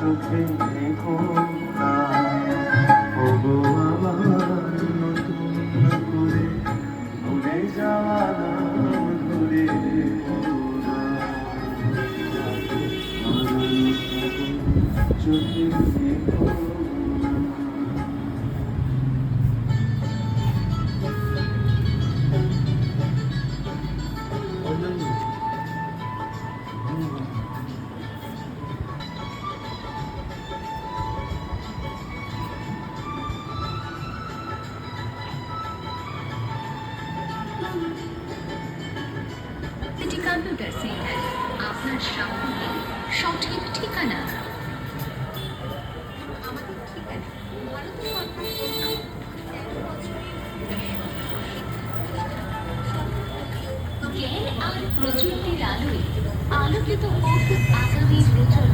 চোখে কোনা ওগো আমার নতুন করে ভুলে যাওয়া নাম ধরে চোখে সিটি কম্পিউটার সেন্টার আপনার সামনে সঠিক ঠিকানা। আমাদের ঠিকানা ভারত সরকার জ্ঞান আর প্রযুক্তির আলোয় আলোকিত হোক আগামী প্রজন্ম।